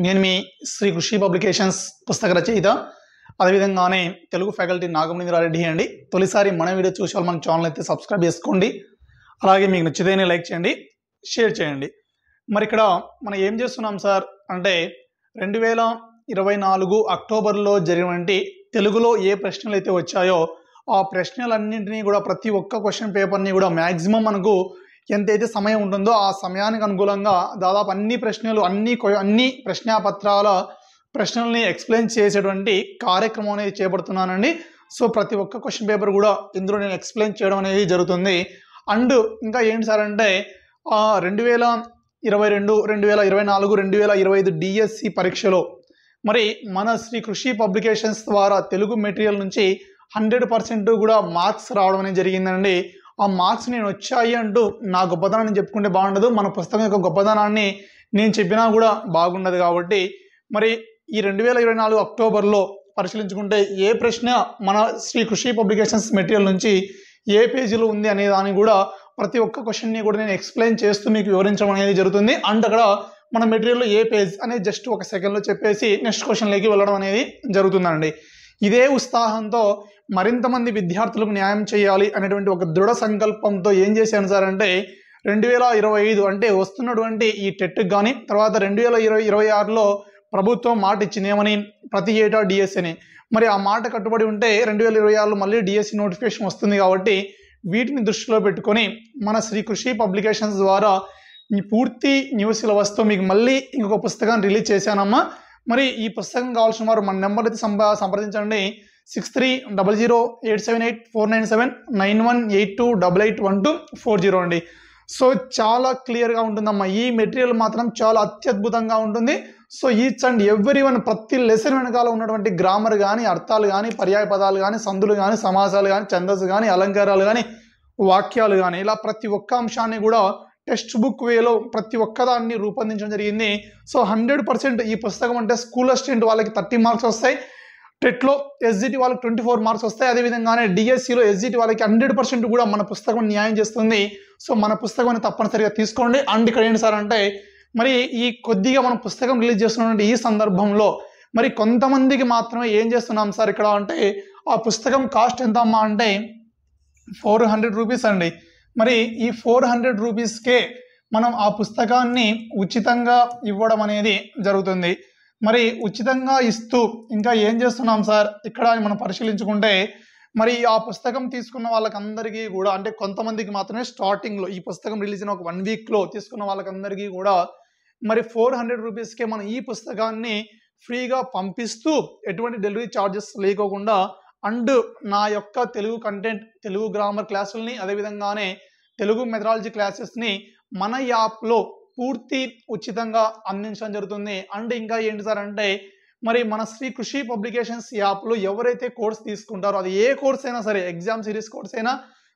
నేను మీ శ్రీ కృషి పబ్లికేషన్స్ పుస్తక రచయిత అదేవిధంగానే తెలుగు ఫ్యాకల్టీ నాగమణిరారెడ్డి అండి. తొలిసారి మన వీడియో చూసే వాళ్ళు మన ఛానల్ అయితే సబ్స్క్రైబ్ చేసుకోండి. అలాగే మీకు నచ్చితేనే లైక్ చేయండి, షేర్ చేయండి. మరి ఇక్కడ మనం ఏం చేస్తున్నాం సార్ అంటే 2024 అక్టోబర్లో జరిగినటువంటి తెలుగులో ఏ ప్రశ్నలు అయితే వచ్చాయో ఆ ప్రశ్నలన్నింటినీ కూడా ప్రతి ఒక్క క్వశ్చన్ పేపర్ని కూడా మ్యాక్సిమం మనకు ఎంతైతే సమయం ఉంటుందో ఆ సమయానికి అనుగుణంగా దాదాపు అన్ని ప్రశ్నాపత్రాల ప్రశ్నల్ని ఎక్స్ప్లెయిన్ చేసేటువంటి కార్యక్రమం అనేది చేపడుతున్నానండి. సో ప్రతి ఒక్క క్వశ్చన్ పేపర్ కూడా ఇందులో నేను ఎక్స్ప్లెయిన్ చేయడం అనేది జరుగుతుంది. అండ్ ఇంకా ఏంటి సార్ అంటే 2022, 2024, 2025 డిఎస్సి పరీక్షలో మరి మన శ్రీ కృషి పబ్లికేషన్స్ ద్వారా తెలుగు మెటీరియల్ నుంచి 100% కూడా మార్క్స్ రావడం అనేది జరిగిందండి. ఆ మార్క్స్ నేను వచ్చాయి అంటూ నా గొప్పతనాన్ని చెప్పుకుంటే బాగుండదు, మన పుస్తకం యొక్క గొప్పతనాన్ని నేను చెప్పినా కూడా బాగుండదు. కాబట్టి మరి ఈ 2024 అక్టోబర్లో పరిశీలించుకుంటే ఏ ప్రశ్న మన శ్రీ కృషి పబ్లికేషన్స్ మెటీరియల్ నుంచి ఏ పేజీలో ఉంది అనే దాన్ని కూడా ప్రతి ఒక్క క్వశ్చన్ని కూడా నేను ఎక్స్ప్లెయిన్ చేస్తూ మీకు వివరించడం అనేది జరుగుతుంది. అండ్ అక్కడ మన మెటీరియల్లో ఏ పేజ్ అనేది జస్ట్ ఒక సెకండ్లో చెప్పేసి నెక్స్ట్ క్వశ్చన్లోకి వెళ్ళడం అనేది జరుగుతుందండి. ఇదే ఉత్సాహంతో మరింత మంది విద్యార్థులకు న్యాయం చేయాలి అనేటువంటి ఒక దృఢ సంకల్పంతో ఏం చేశాను సార్ అంటే 2025 అంటే వస్తున్నటువంటి ఈ టెట్కి కానీ తర్వాత 2026లో ప్రభుత్వం మాట ఇచ్చింది ఏమని, ప్రతి ఏటా డిఎస్సి అని. మరి ఆ మాట కట్టుబడి ఉంటే 2026లో మళ్ళీ డిఎస్సి నోటిఫికేషన్ వస్తుంది. కాబట్టి వీటిని దృష్టిలో పెట్టుకొని మన శ్రీ కృషి పబ్లికేషన్స్ ద్వారా ఈ పూర్తి న్యూస్ సిలబస్తో మీకు మళ్ళీ ఇంకొక పుస్తకాన్ని రిలీజ్ చేశానమ్మా. మరి ఈ పుస్తకం కావాల్సిన వారు మన నెంబర్ అయితే సంప్రదించండి. 6300878497 9182881240 అండి. సో చాలా క్లియర్గా ఉంటుందమ్మా. ఈ మెటీరియల్ మాత్రం చాలా అత్యద్భుతంగా ఉంటుంది. So each and every one ప్రతి లెసన్ వెనకాల ఉన్నటువంటి గ్రామర్ కానీ, అర్థాలు కానీ, పర్యాయ పదాలు కానీ, సందులు కానీ, సమాసాలు కానీ, ఛందస్సు కానీ, అలంకారాలు కానీ, వాక్యాలు కానీ, ఇలా ప్రతి ఒక్క అంశాన్ని కూడా టెక్స్ట్ బుక్ వేలో ప్రతి ఒక్కదాన్ని రూపొందించడం జరిగింది. సో 100% ఈ పుస్తకం అంటే స్కూల్ అసిస్టెంట్ వాళ్ళకి 30 మార్క్స్ వస్తాయి, టెట్లో ఎస్జిటి వాళ్ళకి 24 మార్క్స్ వస్తాయి, అదేవిధంగానే డిఎస్సిలో ఎస్జిటి వాళ్ళకి 100% కూడా మన పుస్తకం న్యాయం చేస్తుంది. సో మన పుస్తకాన్ని తప్పనిసరిగా తీసుకోండి. అండ్ ఇక్కడ ఏంటి సార్ అంటే మరి ఈ కొద్దిగా మనం పుస్తకం రిలీజ్ చేస్తున్నటువంటి ఈ సందర్భంలో మరి కొంతమందికి మాత్రమే ఏం చేస్తున్నాం సార్ ఇక్కడ అంటే ఆ పుస్తకం కాస్ట్ ఎంత అమ్మా అంటే 400 రూపీస్ అండి. మరి ఈ 400 రూపీస్కే మనం ఆ పుస్తకాన్ని ఉచితంగా ఇవ్వడం అనేది జరుగుతుంది. మరి ఉచితంగా ఇస్తూ ఇంకా ఏం చేస్తున్నాం సార్ ఇక్కడ మనం పరిశీలించుకుంటే మరి ఆ పుస్తకం తీసుకున్న వాళ్ళకందరికీ కూడా అంటే కొంతమందికి మాత్రమే స్టార్టింగ్లో ఈ పుస్తకం రిలీజ్ అయిన ఒక 1 వీక్లో తీసుకున్న వాళ్ళకందరికీ కూడా మరి 400 రూపీస్కే మనం ఈ పుస్తకాన్ని ఫ్రీగా పంపిస్తూ ఎటువంటి డెలివరీ ఛార్జెస్ లేకోకుండా అండ్ నా యొక్క తెలుగు కంటెంట్, తెలుగు గ్రామర్ క్లాసుల్ని అదేవిధంగానే తెలుగు మెథడాలజీ క్లాసెస్ని మన యాప్లో పూర్తి ఉచితంగా అందించడం జరుగుతుంది. అండ్ ఇంకా ఏంటి సార్ అంటే మరి మన శ్రీ కృషి పబ్లికేషన్స్ యాప్లో ఎవరైతే కోర్స్ తీసుకుంటారో అది ఏ కోర్స్ అయినా సరే, ఎగ్జామ్ సిరీస్ కోర్స్ అయినా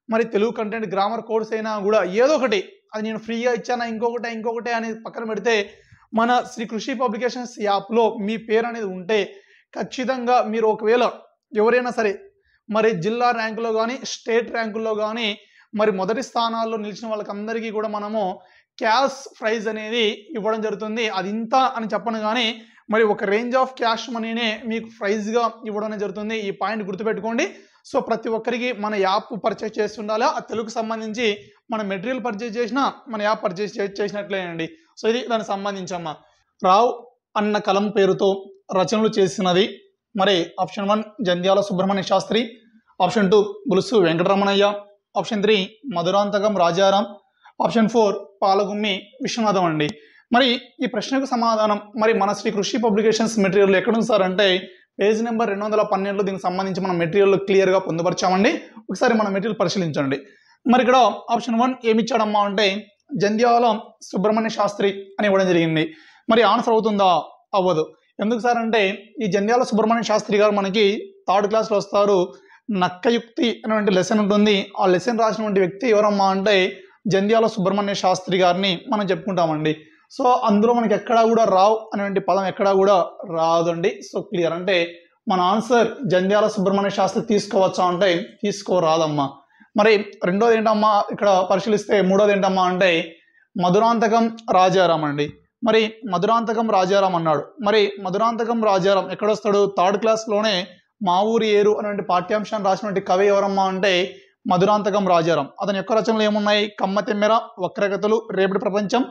మరి తెలుగు కంటెంట్ గ్రామర్ కోర్స్ అయినా కూడా ఏదో ఒకటి అది నేను ఫ్రీగా ఇచ్చానా ఇంకొకటే అని పక్కన పెడితే మన శ్రీ కృషి పబ్లికేషన్స్ యాప్లో మీ పేరు అనేది ఉంటే ఖచ్చితంగా మీరు ఒకవేళ ఎవరైనా సరే మరి జిల్లా ర్యాంకులో కానీ స్టేట్ ర్యాంకుల్లో కానీ మరి మొదటి స్థానాల్లో నిలిచిన వాళ్ళకందరికీ కూడా మనము క్యాష్ ప్రైజ్ అనేది ఇవ్వడం జరుగుతుంది. అది ఇంత అని చెప్పను కానీ మరి ఒక రేంజ్ ఆఫ్ క్యాష్ మనీనే మీకు ప్రైజ్గా ఇవ్వడం అనేది జరుగుతుంది. ఈ పాయింట్ గుర్తుపెట్టుకోండి. సో ప్రతి ఒక్కరికి మన యాప్ పర్చేస్ చేసి ఉండాలా. ఆ తెలుగుకు సంబంధించి మన మెటీరియల్ పర్చేస్ చేసినా మన యాప్ పర్చేస్ చేసినట్లేనండి. సో ఇది దానికి సంబంధించమ్మా. రావ్ అన్న కలం పేరుతో రచనలు చేసినది మరి option 1 Jandhyala Subrahmanya Sastri, option 2 Bulusu Venkataramanayya, option 3 Madhurantakam Rajaram, option 4 Palagummi Viswanatham అండి. మరి ఈ ప్రశ్నకు సమాధానం మరి మన శ్రీ కృషి పబ్లికేషన్స్ మెటీరియల్ ఎక్కడుంది సార్ అంటే పేజ్ నెంబర్ 212లో దీనికి సంబంధించి మనం మెటీరియల్ క్లియర్గా పొందుపరిచామండి. ఒకసారి మన మెటీరియల్ పరిశీలించండి. మరి ఇక్కడ ఆప్షన్ 1 ఏమిచ్చాడమ్మా అంటే జంధ్యాల సుబ్రహ్మణ్య శాస్త్రి అని ఇవ్వడం జరిగింది. మరి ఆన్సర్ అవుతుందా? అవ్వదు. ఎందుకు సార్ అంటే ఈ జంధ్యాల సుబ్రహ్మణ్య శాస్త్రి గారు మనకి 3rd క్లాస్లో వస్తారు. నక్కయుక్తి అనేటువంటి లెసన్ ఉంటుంది. ఆ లెసన్ రాసినటువంటి వ్యక్తి ఎవరమ్మా అంటే జంధ్యాల సుబ్రహ్మణ్య శాస్త్రి గారిని మనం చెప్పుకుంటామండి. సో అందులో మనకి ఎక్కడా కూడా రావ్ అనేటువంటి పదం ఎక్కడా కూడా రాదండి. సో క్లియర్ అంటే మన ఆన్సర్ జంధ్యాల సుబ్రహ్మణ్య శాస్త్రి తీసుకోవచ్చా అంటే తీసుకోరాదమ్మా. మరి రెండోది ఏంటమ్మా ఇక్కడ పరిశీలిస్తే మూడోది ఏంటమ్మా అంటే మధురాంతకం రాజారాం అండి. మరి మధురాంతకం రాజారాం అన్నాడు. మరి మధురాంతకం రాజారాం ఎక్కడొస్తాడు? థర్డ్ క్లాస్లోనే మా ఊరి ఏరు అనేటువంటి పాఠ్యాంశాన్ని రాసినటువంటి కవి ఎవరమ్మా అంటే మధురాంతకం రాజారాం. అతని యొక్క రచనలు ఏమున్నాయి? కమ్మతెమ్మెర, వక్రగతులు, రేపటి ప్రపంచం,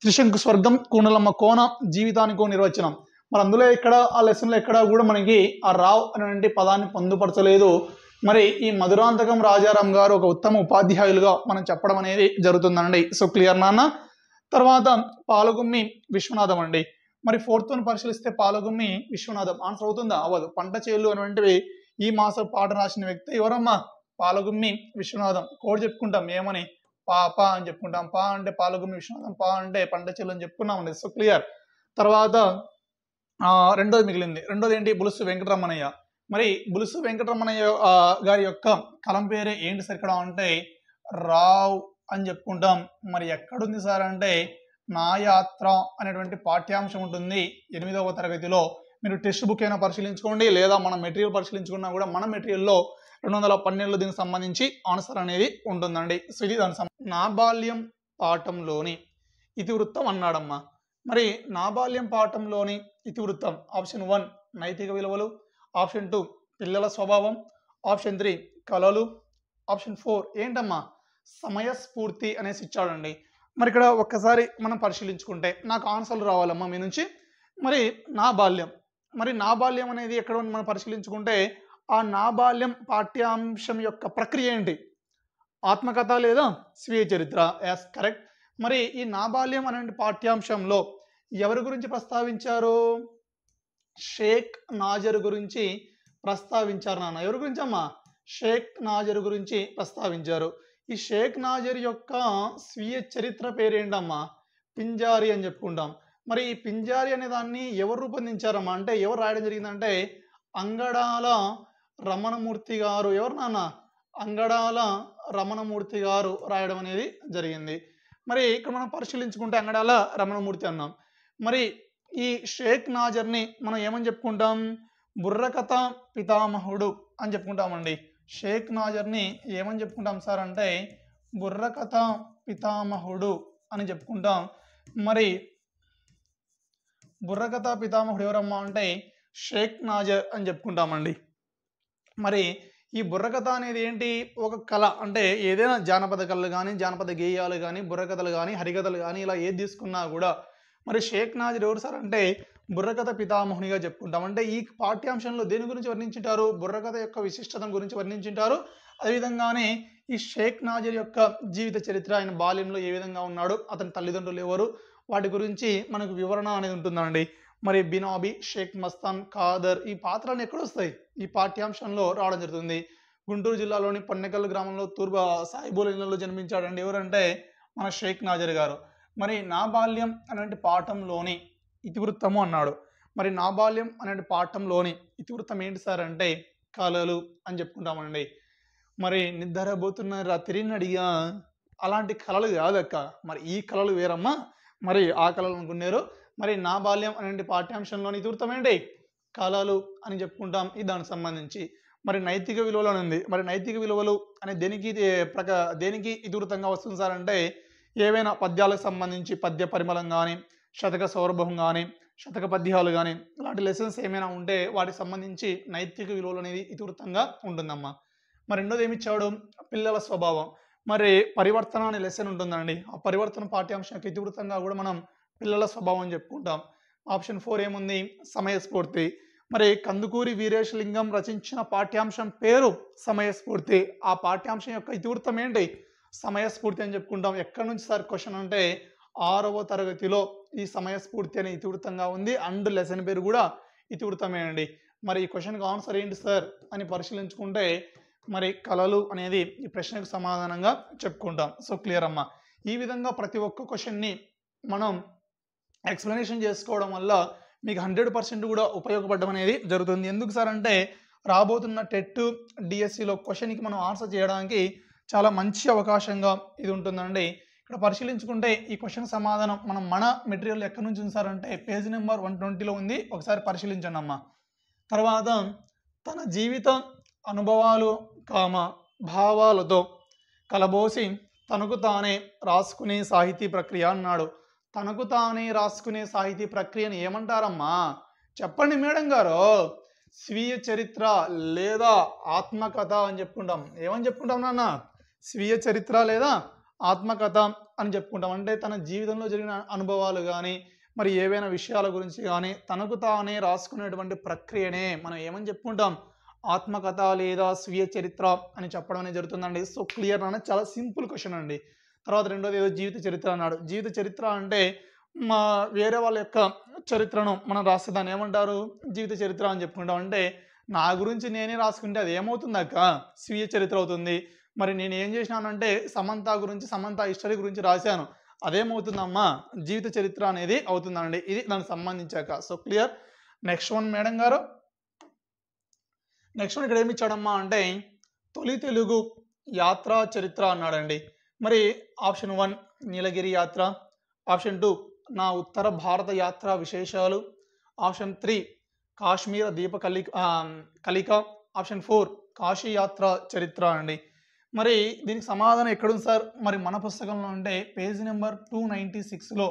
త్రిశంకు స్వర్గం, కూనలమ్మ కోన, జీవితానికో నిర్వచనం. మరి అందులో ఎక్కడ ఆ లెసన్లో ఎక్కడ కూడా మనకి ఆ రావ్ అనేటువంటి పదాన్ని పొందుపరచలేదు. మరి ఈ మధురాంతకం రాజారాం గారు ఒక ఉత్తమ ఉపాధ్యాయులుగా మనం చెప్పడం అనేది జరుగుతుందండి. సో క్లియర్ నాన్న. తర్వాత పాలగుమ్మి విశ్వనాథం అండి. మరి ఫోర్త్ వన్ పరిశీలిస్తే పాలగుమ్మి విశ్వనాథం ఆన్సర్ అవుతుందా? అవ్వదు. పంట చేలు అనేటువంటివి ఈ మాస పాట రాసిన వ్యక్తి ఎవరమ్మా? పాలగుమ్మి విశ్వనాథం. కోడ్ చెప్పుకుంటాం ఏమని? పా అని చెప్పుకుంటాం. పా అంటే పాలగుమ్మి విశ్వనాథం, పా అంటే పంట చేలు అని చెప్పుకున్నామండి. So clear. తర్వాత రెండోది మిగిలింది. రెండోది ఏంటి? బులుసు వెంకటరమణయ్య. మరి బులుసు వెంకటరమణయ్య గారి యొక్క కలం పేరే ఏంటి సార్ ఇక్కడ అంటే రావ్ అని చెప్పుకుంటాం. మరి ఎక్కడుంది సార్ అంటే నా యాత్ర అనేటువంటి పాఠ్యాంశం ఉంటుంది 8వ తరగతిలో. మీరు టెక్స్ట్ బుక్ అయినా పరిశీలించుకోండి, లేదా మన మెటీరియల్ పరిశీలించుకున్నా కూడా మన మెటీరియల్లో 212 దీనికి సంబంధించి ఆన్సర్ అనేది ఉంటుందండి. సో ఇది దాని నా బాల్యం పాఠంలోని ఇతివృత్తం అన్నాడమ్మా. మరి నా బాల్యం పాఠంలోని ఇతివృత్తం ఆప్షన్ 1 నైతిక విలువలు, ఆప్షన్ 2 పిల్లల స్వభావం, ఆప్షన్ 3 కళలు, ఆప్షన్ 4 ఏంటమ్మా సమయస్ఫూర్తి అనేసి ఇచ్చాడండి. మరి ఇక్కడ ఒక్కసారి మనం పరిశీలించుకుంటే నాకు ఆన్సర్లు రావాలమ్మా మీ నుంచి. మరి నా బాల్యం, మరి నా బాల్యం అనేది ఎక్కడ మనం పరిశీలించుకుంటే ఆ నా బాల్యం పాఠ్యాంశం యొక్క ప్రక్రియ ఏంటి? ఆత్మకథ లేదా స్వీయ చరిత్ర? Yes correct. మరి ఈ నా బాల్యం అనే పాఠ్యాంశంలో ఎవరి గురించి ప్రస్తావించారు? షేక్ నాజర్ గురించి ప్రస్తావించారు నాన్న. ఎవరి గురించి అమ్మా? షేక్ నాజర్ గురించి ప్రస్తావించారు. ఈ షేక్ నాజర్ యొక్క స్వీయ చరిత్ర పేరేంటమ్మా? పింజారి అని చెప్పుకుంటాం. మరి ఈ పింజారి అనే దాన్ని ఎవరు రూపొందించారమ్మా అంటే ఎవరు రాయడం జరిగిందంటే అంగడాల రమణమూర్తి గారు. ఎవరు నాన్న? అంగడాల రమణమూర్తి గారు రాయడం అనేది జరిగింది. మరి ఇక్కడ మనం పరిశీలించుకుంటే అంగడాల రమణమూర్తి అన్నాం. మరి ఈ షేక్ నాజర్ని మనం ఏమని చెప్పుకుంటాం? బుర్రకథ పితామహుడు అని చెప్పుకుంటామండి. షేక్ నాజర్ని ఏమని చెప్పుకుంటాం సార్ అంటే బుర్రకథ పితామహుడు అని చెప్పుకుంటాం. మరి బుర్రకథ పితామహుడు ఎవరమ్మా అంటే షేక్ నాజర్ అని చెప్పుకుంటామండి. మరి ఈ బుర్రకథ అనేది ఏంటి? ఒక కళ. అంటే ఏదైనా జానపద కళలు కానీ, జానపద గేయాలు కానీ, బుర్రకథలు కానీ, హరికథలు కానీ ఇలా ఏది తీసుకున్నా కూడా మరి షేక్ నాజర్ ఎవరు సార్ అంటే బుర్రకథ పితామహునిగా చెప్పుకుంటాం. అంటే ఈ పాఠ్యాంశంలో దేని గురించి వర్ణించుంటారు? బుర్రకథ యొక్క విశిష్టత గురించి వర్ణించుంటారు. అదేవిధంగానే ఈ షేక్ నాజర్ యొక్క జీవిత చరిత్ర, ఆయన బాల్యంలో ఏ విధంగా ఉన్నాడు, అతని తల్లిదండ్రులు ఎవరు, వాటి గురించి మనకు వివరణ అనేది ఉంటుందండి. మరి బినాబీ, షేక్ మస్తాన్, ఖాదర్ ఈ పాత్రలు ఎక్కడొస్తాయి? ఈ పాఠ్యాంశంలో రావడం జరుగుతుంది. గుంటూరు జిల్లాలోని పొన్నెకల్ గ్రామంలో తూర్పు సాయిబుల ఇళ్లలో జన్మించాడండి. ఎవరంటే మన షేక్ నాజర్ గారు. మరి నా బాల్యం అనే పాఠంలోని ఇతివృత్తము అన్నాడు. మరి నా బాల్యం అనే పాఠంలోని ఇతివృత్తం ఏంటి సార్ అంటే కళలు అని చెప్పుకుంటామండి. మరి నిద్రపోతున్న రాత్రిని అడిగా అలాంటి కళలు కాదక్క, మరి ఈ కళలు వేరమ్మా. మరి ఆ కళలు అనుకున్నారు. మరి నా బాల్యం అనే పాఠ్యాంశంలోని ఇతివృత్తం ఏంటి? కళలు అని చెప్పుకుంటాం. ఇది దానికి సంబంధించి మరి నైతిక విలువలు అని ఉంది. మరి నైతిక విలువలు అనే దేనికి ఇతివృత్తంగా వస్తుంది సార్ అంటే ఏవైనా పద్యాలకు సంబంధించి పద్య పరిమళం కానీ, శతక సౌరభం కానీ, శతక పద్యాలు కానీ ఇలాంటి లెసన్స్ ఏమైనా ఉంటే వాటికి సంబంధించి నైతిక విలువలు అనేది ఇతివృత్తంగా ఉంటుందమ్మా. మరి రెండోది ఏమి ఇచ్చాడు? పిల్లల స్వభావం. మరి పరివర్తన అనే లెసన్ ఉంటుందండి. ఆ పరివర్తన పాఠ్యాంశానికి ఇతివృత్తంగా కూడా మనం పిల్లల స్వభావం చెప్పుకుంటాం. ఆప్షన్ 4 ఏముంది? సమయస్ఫూర్తి. మరి కందుకూరి వీరేశలింగం రచించిన పాఠ్యాంశం పేరు సమయస్ఫూర్తి. ఆ పాఠ్యాంశం యొక్క ఇతివృత్తం ఏంటి? సమయస్ఫూర్తి అని చెప్పుకుంటాం. ఎక్కడి నుంచి సార్ క్వశ్చన్ అంటే 6వ తరగతిలో ఈ సమయస్ఫూర్తి అనే ఇతివృత్తంగా ఉంది. అండ్ లెసన్ పేరు కూడా ఇతివృత్తమే అండి. మరి ఈ క్వశ్చన్కి ఆన్సర్ ఏంటి సార్ అని పరిశీలించుకుంటే మరి కళలు అనేది ఈ ప్రశ్నకు సమాధానంగా చెప్పుకుంటాం. సో క్లియర్ అమ్మా. ఈ విధంగా ప్రతి ఒక్క క్వశ్చన్ని మనం ఎక్స్ప్లెనేషన్ చేసుకోవడం వల్ల మీకు 100% కూడా ఉపయోగపడడం అనేది జరుగుతుంది. ఎందుకు సార్ అంటే రాబోతున్న టెట్ డిఎస్సిలో క్వశ్చన్కి మనం ఆన్సర్ చేయడానికి చాలా మంచి అవకాశంగా ఇది ఉంటుందండి. ఇక్కడ పరిశీలించుకుంటే ఈ క్వశ్చన్ సమాధానం మనం మన మెటీరియల్ ఎక్కడి నుంచి ఉంది సార్ అంటే పేజ్ నెంబర్ 120లో ఉంది. ఒకసారి పరిశీలించండి అమ్మా. తర్వాత తన జీవిత అనుభవాలు భావాలతో కలబోసి తనకు తానే రాసుకునే సాహితీ ప్రక్రియ అన్నాడు. తనకు తానే రాసుకునే సాహితీ ప్రక్రియను ఏమంటారమ్మా? చెప్పండి మేడం గారు. స్వీయ చరిత్ర లేదా ఆత్మకథ అని చెప్పుకుంటాం. ఏమని చెప్పుకుంటాం నాన్న? స్వీయ చరిత్ర లేదా ఆత్మకథ అని చెప్పుకుంటాం. అంటే తన జీవితంలో జరిగిన అనుభవాలు కానీ మరి ఏవైనా విషయాల గురించి కానీ తనకు తానే రాసుకునేటువంటి ప్రక్రియనే మనం ఏమని చెప్పుకుంటాం? ఆత్మకథ లేదా స్వీయ చరిత్ర అని చెప్పడం అనేది జరుగుతుందండి. సో క్లియర్ అన్న చాలా సింపుల్ క్వశ్చన్ అండి. తర్వాత రెండోది ఏదో జీవిత చరిత్ర అన్నాడు. జీవిత చరిత్ర అంటే మా వేరే వాళ్ళ యొక్క చరిత్రను మనం రాస్తే దాన్ని ఏమంటారు? జీవిత చరిత్ర అని చెప్పుకుంటాం. అంటే నా గురించి నేనే రాసుకుంటే అది ఏమవుతుంది అక్క? స్వీయ చరిత్ర అవుతుంది. మరి నేను ఏం చేసినానంటే సమంత హిస్టరీ గురించి రాశాను, అదేమవుతుందమ్మా? జీవిత చరిత్ర అనేది అవుతుందండి. ఇది దానికి సంబంధించాక. So clear. Next one madam గారు. నెక్స్ట్ వన్ ఇక్కడ ఏమి ఇచ్చాడమ్మా అంటే తొలి తెలుగు యాత్రా చరిత్ర అన్నాడండి. మరి ఆప్షన్ 1 నీలగిరి యాత్ర, ఆప్షన్ 2 నా ఉత్తర భారత యాత్రా విశేషాలు, ఆప్షన్ 3 కాశ్మీర దీప కలిక, ఆప్షన్ 4 కాశీ యాత్ర చరిత్ర అండి. మరి దీనికి సమాధానం ఎక్కడుంది సార్? మరి మన పుస్తకంలో అంటే పేజ్ నెంబర్ 296లో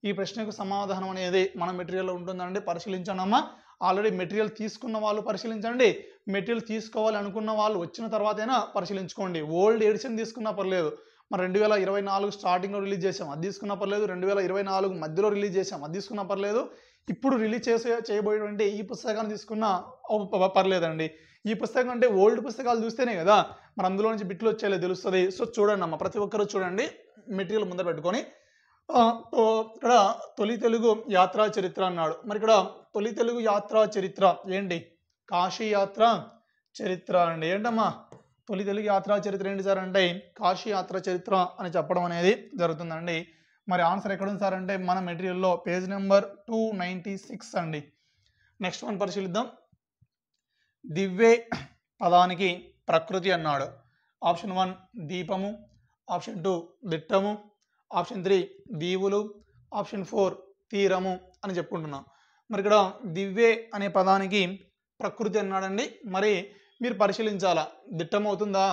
ఈ ప్రశ్నకు సమాధానం అనేది మన మెటీరియల్లో ఉంటుందండి. పరిశీలించండి అమ్మా. ఆల్రెడీ మెటీరియల్ తీసుకున్న వాళ్ళు పరిశీలించండి, మెటీరియల్ తీసుకోవాలి అనుకున్న వాళ్ళు వచ్చిన తర్వాతైనా పరిశీలించుకోండి. ఓల్డ్ ఎడిషన్ తీసుకున్నా పర్లేదు. మరి 2024 స్టార్టింగ్లో రిలీజ్ చేసాం, అది తీసుకున్నా పర్లేదు. 2024 మధ్యలో రిలీజ్ చేసాం, అది తీసుకున్నా పర్లేదు. ఇప్పుడు రిలీజ్ చేయబోయేటువంటి ఈ పుస్తకాన్ని తీసుకున్నా పర్లేదండి. ఈ పుస్తకం అంటే ఓల్డ్ పుస్తకాలు చూస్తేనే కదా మరి అందులో నుంచి బిట్లు వచ్చేలా తెలుస్తుంది. సో చూడండి అమ్మ, ప్రతి ఒక్కరు చూడండి, మెటీరియల్ ముందర పెట్టుకొని. ఇక్కడ తొలి తెలుగు యాత్రా చరిత్ర అన్నాడు. మరి ఇక్కడ తొలి తెలుగు యాత్రా చరిత్ర ఏంటి? కాశీ యాత్ర చరిత్ర అండి. ఏంటమ్మా తొలి తెలుగు యాత్రా చరిత్ర ఏంటి సార్ అంటే కాశీ యాత్ర చరిత్ర అని చెప్పడం అనేది జరుగుతుందండి. మరి ఆన్సర్ ఎక్కడుంది సార్ అంటే మన మెటీరియల్లో పేజ్ నెంబర్ 296 అండి. నెక్స్ట్ వన్ పరిశీలిద్దాం. దివ్వే పదానికి ప్రకృతి అన్నాడు. ఆప్షన్ 1 దీపము, ఆప్షన్ 2 దిట్టము, ఆప్షన్ 3 దీవులు, ఆప్షన్ 4 తీరము అని చెప్పుకుంటున్నాం. మరి ఇక్కడ దివ్వే అనే పదానికి ప్రకృతి అన్నాడండి. మరి మీరు పరిశీలించాలా, దిట్టం అవుతుందా?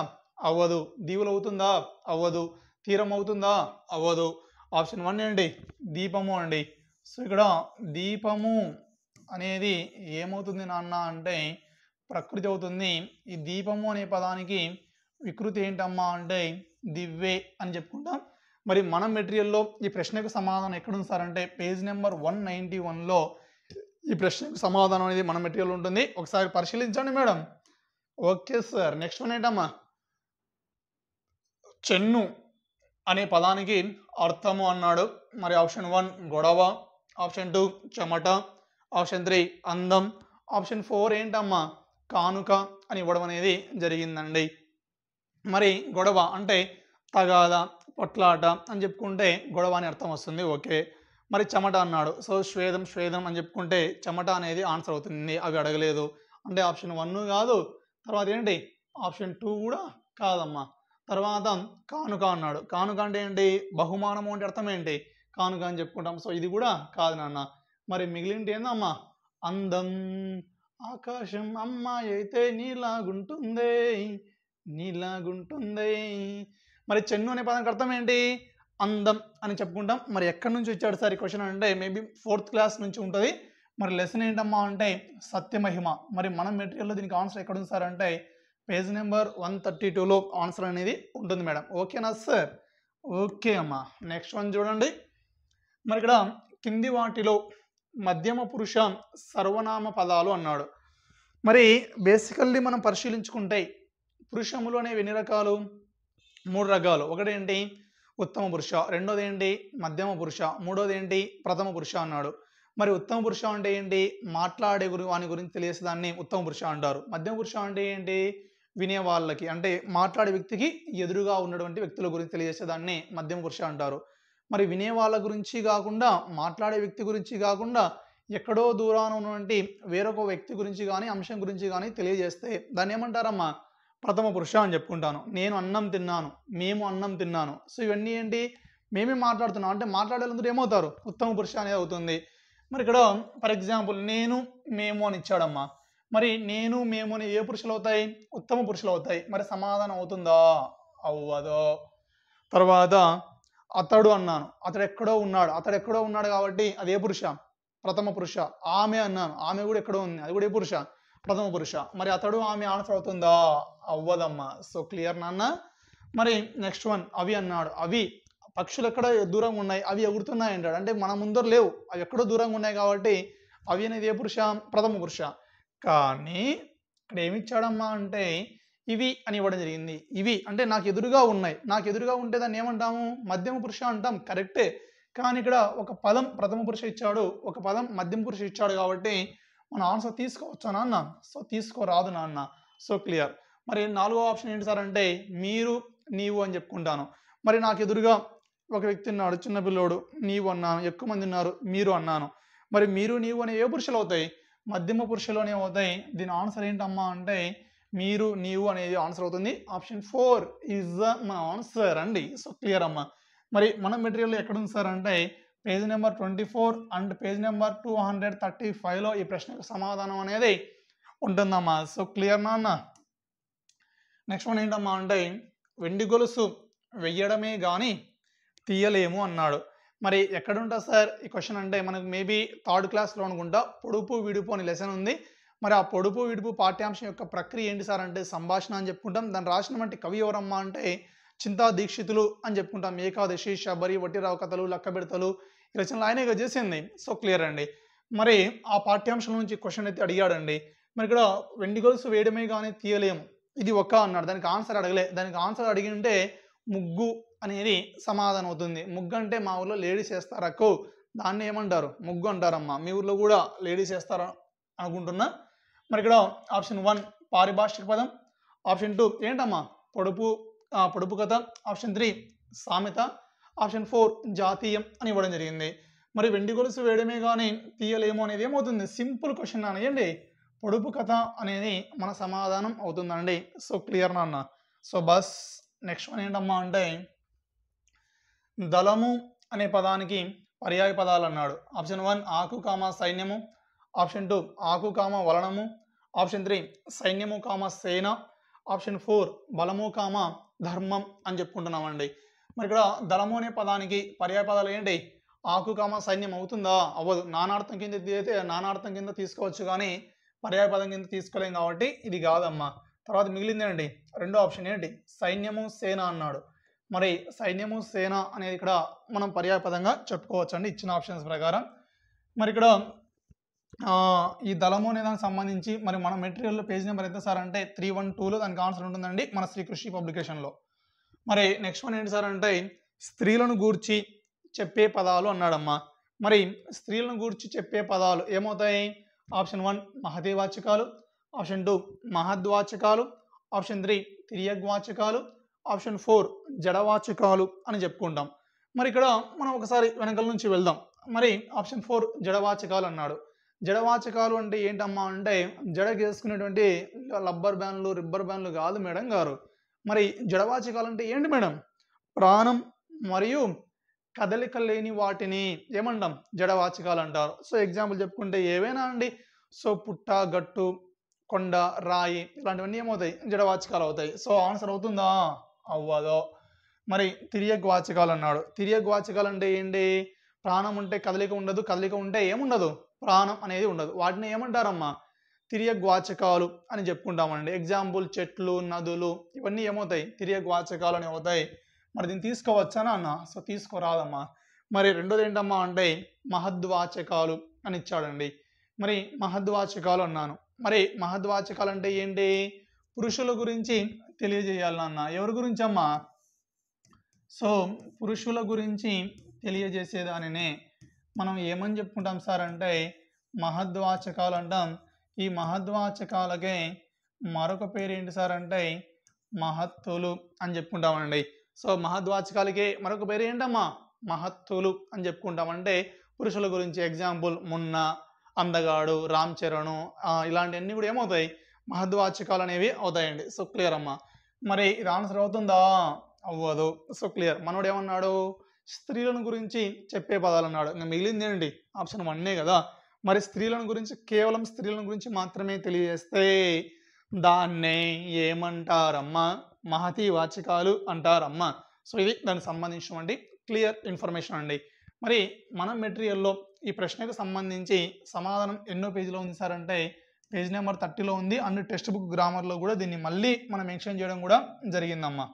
అవ్వదు. దీవులు అవుతుందా? అవ్వదు. తీరం అవుతుందా? అవ్వదు. ఆప్షన్ 1 ఏంటి? దీపము అండి. సో ఇక్కడ దీపము అనేది ఏమవుతుంది నాన్న అంటే ప్రకృతి అవుతుంది. ఈ దీపము అనే పదానికి వికృతి ఏంటమ్మా అంటే దివ్వే అని చెప్పుకుంటాం. మరి మన మెటీరియల్లో ఈ ప్రశ్నకు సమాధానం ఎక్కడుంది సార్ అంటే పేజ్ నెంబర్ 191లో ఈ ప్రశ్నకు సమాధానం అనేది మన మెటీరియల్ ఉంటుంది. ఒకసారి పరిశీలించండి madam. Okay sir. Next one ఏంటమ్మా? చెన్ను అనే పదానికి అర్థము అన్నాడు. మరి ఆప్షన్ 1 గొడవ, ఆప్షన్ 2 చెమట, ఆప్షన్ 3 అందం, ఆప్షన్ 4 ఏంటమ్మా? కానుక అని ఇవ్వడం అనేది జరిగిందండి. మరి గొడవ అంటే తగాద, పొట్లాట అని చెప్పుకుంటే గొడవ అని అర్థం వస్తుంది. ఓకే. మరి చెమట అన్నాడు. సో స్వేదం అని చెప్పుకుంటే చెమట అనేది ఆన్సర్ అవుతుంది. అవి అడగలేదు అంటే ఆప్షన్ 1 కాదు. తర్వాత ఏంటి? ఆప్షన్ 2 కూడా కాదమ్మా. తర్వాత కానుక అన్నాడు. కానుక అంటే ఏంటి? బహుమానము అంటే అర్థం ఏంటి? కానుక అని చెప్పుకుంటాం. సో ఇది కూడా కాదు నాన్న. మరి మిగిలింటి ఏందమ్మా? అందం, ఆకాశం అమ్మాయి అయితే నీలాగుంటుందే నీలాగుంటుందే. మరి చెన్ను అనే పదానికి అర్థం ఏంటి? అందం అని చెప్పుకుంటాం. మరి ఎక్కడి నుంచి వచ్చాడు సార్ ఈ క్వశ్చన్ అంటే మేబీ 4th క్లాస్ నుంచి ఉంటుంది. మరి లెసన్ ఏంటమ్మా అంటే సత్యమహిమ. మరి మన మెటీరియల్లో దీనికి ఆన్సర్ ఎక్కడుంది సార్ అంటే పేజ్ నెంబర్ 132లో ఆన్సర్ అనేది ఉంటుంది మేడం. ఓకేనా సార్? ఓకే అమ్మా. నెక్స్ట్ వన్ చూడండి. మరి ఇక్కడ కింది వాటిలో మధ్యమ పురుష సర్వనామ పదాలు అన్నాడు. మరి బేసికల్లీ మనం పరిశీలించుకుంటే పురుషములు అనేవి ఎన్ని రకాలు? 3 రకాలు. ఒకటి ఏంటి? ఉత్తమ పురుష, రెండోది ఏంటి? మధ్యమ పురుష, మూడోది ఏంటి? ప్రథమ పురుష అన్నాడు. మరి ఉత్తమ పురుష అంటే ఏంటి? మాట్లాడే వాని గురించి తెలియసేదాన్ని ఉత్తమ పురుష అంటారు. మధ్యమ పురుష అంటే ఏంటి? వినే వాళ్ళకి అంటే మాట్లాడే వ్యక్తికి ఎదురుగా ఉన్నటువంటి వ్యక్తుల గురించి తెలియజేసేదాన్ని మధ్యమ పురుష అంటారు. మరి వినే వాళ్ళ గురించి కాకుండా, మాట్లాడే వ్యక్తి గురించి కాకుండా ఎక్కడో దూరాన ఉన్నటువంటి వేరొక వ్యక్తి గురించి కానీ అంశం గురించి కానీ తెలియజేస్తే దాన్ని ఏమంటారమ్మా? ప్రథమ పురుష అని చెప్పుకుంటాను. నేను అన్నం తిన్నాను, మేము అన్నం తిన్నాను. సో ఇవన్నీ ఏంటి? మేమే మాట్లాడుతున్నాం అంటే మాట్లాడేందుకు ఏమవుతారు? ఉత్తమ పురుష అనేది అవుతుంది. మరి ఇక్కడ ఫర్ ఎగ్జాంపుల్ నేను మేము అని ఇచ్చాడమ్మా. మరి నేను మేము అని ఏ పురుషులు అవుతాయి? ఉత్తమ పురుషులు అవుతాయి. మరి సమాధానం అవుతుందా? అవ్వదు. తర్వాత అతడు అన్నాను, అతడు ఎక్కడో ఉన్నాడు కాబట్టి అదే పురుష, ప్రథమ పురుష. ఆమె అన్నాను, ఆమె కూడా ఎక్కడో ఉంది, అది కూడా ఏ పురుష, ప్రథమ పురుష. మరి అతడు ఆమె ఆన్సర్ అవుతుందా? అవ్వదమ్మా. సో క్లియర్ నాన్న. మరి నెక్స్ట్ వన్, అవి అన్నాడు, అవి పక్షులు ఎక్కడ దూరంగా ఉన్నాయి, అవి ఎగురుతున్నాయి అంటాడు. అంటే మన ముందర లేవు, అవి ఎక్కడో దూరంగా ఉన్నాయి కాబట్టి అవి అనేది ఏ పురుష, ప్రథమ పురుష. కానీ ఇక్కడ ఏమి ఇచ్చాడమ్మా అంటే ఇవి అని ఇవ్వడం జరిగింది. ఇవి అంటే నాకు ఎదురుగా ఉన్నాయి, నాకు ఎదురుగా ఉంటే దాన్ని ఏమంటాము, మధ్యమ పురుష అంటాం, కరెక్టే. కానీ ఇక్కడ ఒక పదం ప్రథమ పురుష ఇచ్చాడు, ఒక పదం మధ్యమ పురుష ఇచ్చాడు కాబట్టి మన ఆన్సర్ తీసుకోవచ్చా నాన్న? సో తీసుకోరాదు నాన్న. So clear. మరి నాలుగో ఆప్షన్ ఏంటి సార్ అంటే మీరు, నీవు అని చెప్పుకుంటాను. మరి నాకు ఎదురుగా ఒక వ్యక్తి ఉన్నాడు, చిన్న పిల్లోడు, నీవు అన్నాను. ఎక్కువ మంది ఉన్నారు, మీరు అన్నాను. మరి మీరు, నీవు అనే ఏ పురుషులు అవుతాయి, మధ్యమ పురుషులోనే అవుతాయి. దీని ఆన్సర్ ఏంటమ్మా అంటే మీరు, నీవు అనేది ఆన్సర్ అవుతుంది. ఆప్షన్ 4 ఈజ్ మన ఆన్సర్ అండి. సో క్లియర్ అమ్మా. మరి మన మెటీరియల్ ఎక్కడ ఉంది సార్ అంటే page number 24 and page number 235లో ఈ ప్రశ్నకు సమాధానం అనేది ఉంటుందమ్మా. సో క్లియర్ నాన్న. నెక్స్ట్ వన్ ఏంటమ్మా అంటే వెండి గొలుసు వెయ్యడమే కానీ తీయలేము అన్నాడు. మరి ఎక్కడ ఉంటుంది సార్ ఈ క్వశ్చన్ అంటే మనకు మేబీ థర్డ్ క్లాస్లో అనుకుంటా పొడుపు విడుపు అని లెసన్ ఉంది. మరి ఆ పొడుపు విడుపు పాఠ్యాంశం యొక్క ప్రక్రియ ఏంటి సార్ అంటే సంభాషణ అని చెప్పుకుంటాం. దాన్ని రాసినటువంటి కవి ఎవరమ్మా అంటే చింతా దీక్షితులు అని చెప్పుకుంటాం. ఏకాదశి, శబరి, వట్టిరావు కథలు, లక్కబెడతలు ఈ రచనలు ఆయనే చేసింది. సో క్లియర్ అండి. మరి ఆ పాఠ్యాంశం నుంచి క్వశ్చన్ అయితే అడిగాడండి. మరి ఇక్కడ వెండి గొలుసు వేయడమే కానీ తీయలేము, ఇది ఒక అన్నాడు. దానికి ఆన్సర్ అడగలే. దానికి ఆన్సర్ అడిగి ఉంటే ముగ్గు అనేది సమాధానం అవుతుంది. ముగ్గు అంటే మా ఊర్లో లేడీస్ వేస్తారక్కో, దాన్ని ఏమంటారు, ముగ్గు అంటారమ్మా. మీ ఊర్లో కూడా లేడీస్ వేస్తారా అనుకుంటున్నా. మరి ఇక్కడ ఆప్షన్ 1 పారిభాషిక పదం, ఆప్షన్ 2 ఏంటమ్మా పొడుపు కథ, ఆప్షన్ 3 సామెత, ఆప్షన్ 4 జాతీయం అని ఇవ్వడం జరిగింది. మరి వెండి గొలుసు వేయడమే కానీ తీయలేము అనేది ఏమవుతుంది, సింపుల్ క్వశ్చన్ అనేయండి. పొడుపు కథ అనేది మన సమాధానం అవుతుందండి. సో క్లియర్ నాన్న. సో బస్ నెక్స్ట్ వన్ ఏంటమ్మా అంటే దళము అనే పదానికి పర్యాయ పదాలు అన్నాడు. ఆప్షన్ 1 ఆకు కామ సైన్యము, ఆప్షన్ 2 ఆకు కామ వలనము, ఆప్షన్ 3 సైన్యము కామ సేన, ఆప్షన్ 4 బలము కామ ధర్మం అని చెప్పుకుంటున్నామండి. మరి ఇక్కడ దళము అనే పదానికి పర్యాయ పదాలు ఏంటి, ఆకు కామ సైన్యం అవుతుందా? అవ్వదు. నానార్థం కింద అయితే నానార్థం కింద తీసుకోవచ్చు కానీ పర్యాయ పదం కింద తీసుకోలేం కాబట్టి ఇది కాదమ్మా. తర్వాత మిగిలింది ఏంటి, రెండో ఆప్షన్ ఏంటి, సైన్యము సేన అన్నాడు. మరి సైన్యము సేన అనేది ఇక్కడ మనం పర్యాయ పదంగా చెప్పుకోవచ్చు అండి ఇచ్చిన ఆప్షన్స్ ప్రకారం. మరి ఇక్కడ ఈ దళము అనే దానికి సంబంధించి మరి మన మెటీరియల్లో పేజ్ నెంబర్ ఎంత సార్ అంటే 312లో దానికి ఆన్సర్ ఉంటుందండి మన శ్రీ కృషి పబ్లికేషన్లో. మరి నెక్స్ట్ వన్ ఏంటి సార్ అంటే స్త్రీలను గూర్చి చెప్పే పదాలు అన్నాడమ్మా. మరి స్త్రీలను గూర్చి చెప్పే పదాలు ఏమవుతాయి, ఆప్షన్ 1 మహతీవాచకాలు, ఆప్షన్ 2 మహద్వాచకాలు, ఆప్షన్ 3 తిర్యగ్వాచకాలు, ఆప్షన్ 4 జడవాచకాలు అని చెప్పుకుంటాం. మరి ఇక్కడ మనం ఒకసారి వెనకాల నుంచి వెళ్దాం. మరి ఆప్షన్ 4 జడవాచకాలు అన్నాడు. జడవాచకాలు అంటే ఏంటమ్మా అంటే జడకి వేసుకునేటువంటి రబ్బర్ బ్యాండ్లు, రిబ్బర్ బ్యాండ్లు కాదు మేడం గారు. మరి జడవాచకాలు అంటే ఏంటి మేడం, ప్రాణం మరియు కదలిక లేని వాటిని ఏమంటాం, జడవాచకాలు అంటారు. సో ఎగ్జాంపుల్ చెప్పుకుంటే ఏవైనా అండి. సో పుట్ట, గట్టు, కొండ, రాయి ఇలాంటివన్నీ ఏమవుతాయి, జడవాచకాలు అవుతాయి. సో ఆన్సర్ అవుతుందా? అవ్వదో. మరి తిర్యగ్వాచకాలు అన్నాడు. తిర్యగ్వాచకాలు అంటే ఏంటి, ప్రాణం ఉంటే కదలిక ఉండదు, కదలిక ఉంటే ఏముండదు, ప్రాణం అనేది ఉండదు. వాటిని ఏమంటారమ్మా, తిర్యగ్వాచకాలు అని చెప్పుకుంటామండి. ఎగ్జాంపుల్ చెట్లు, నదులు ఇవన్నీ ఏమవుతాయి, తిర్యగ్వాచకాలు అని అవుతాయి. మరి దీన్ని తీసుకోవచ్చానా అన్న? సో తీసుకోరాదమ్మా. మరి రెండోది ఏంటమ్మా అంటే మహద్వాచకాలు అని ఇచ్చాడండి. మరి మహద్వాచకాలు అన్నాను. మరి మహద్వాచకాలు అంటే ఏంటి, పురుషుల గురించి తెలియజేయాలన్న. ఎవరి గురించి అమ్మా? సో పురుషుల గురించి తెలియజేసేదానినే మనం ఏమని చెప్పుకుంటాం సార్ అంటే మహద్వాచకాలు అంటాం. ఈ మహద్వాచకాలకే మరొక పేరు ఏంటి సార్ అంటే మహత్తులు అని చెప్పుకుంటామండి. సో మహద్వాచకాలకే మరొక పేరు ఏంటమ్మా, మహత్తులు అని చెప్పుకుంటామంటే పురుషుల గురించి. ఎగ్జాంపుల్ మున్న, అందగాడు, రామ్ చరణ్ ఇలాంటివన్నీ కూడా ఏమవుతాయి, మహద్వాచకాలు అనేవి అవుతాయండి. సో క్లియర్ అమ్మా. మరి ఇది ఆన్సర్ అవుతుందా? అవ్వదు. So clear. మనోడు ఏమన్నాడు, స్త్రీలను గురించి చెప్పే పదాలు అన్నాడు. ఇంకా మిగిలింది ఏంటి, ఆప్షన్ 1 కదా. మరి స్త్రీలను గురించి, కేవలం స్త్రీలను గురించి మాత్రమే తెలియజేస్తే దాన్నే ఏమంటారమ్మా, మహతీ వాచకాలు అంటారమ్మా. సో ఇది దానికి సంబంధించినటువంటి క్లియర్ ఇన్ఫర్మేషన్ అండి. మరి మన మెటీరియల్లో ఈ ప్రశ్నకు సంబంధించి సమాధానం ఎన్నో పేజీలో ఉంది సార్ అంటే పేజ్ నెంబర్ 30లో ఉంది. అండ్ టెక్స్ట్ బుక్ గ్రామర్లో కూడా దీన్ని మళ్ళీ మనం మెన్షన్ చేయడం కూడా జరిగిందమ్మా.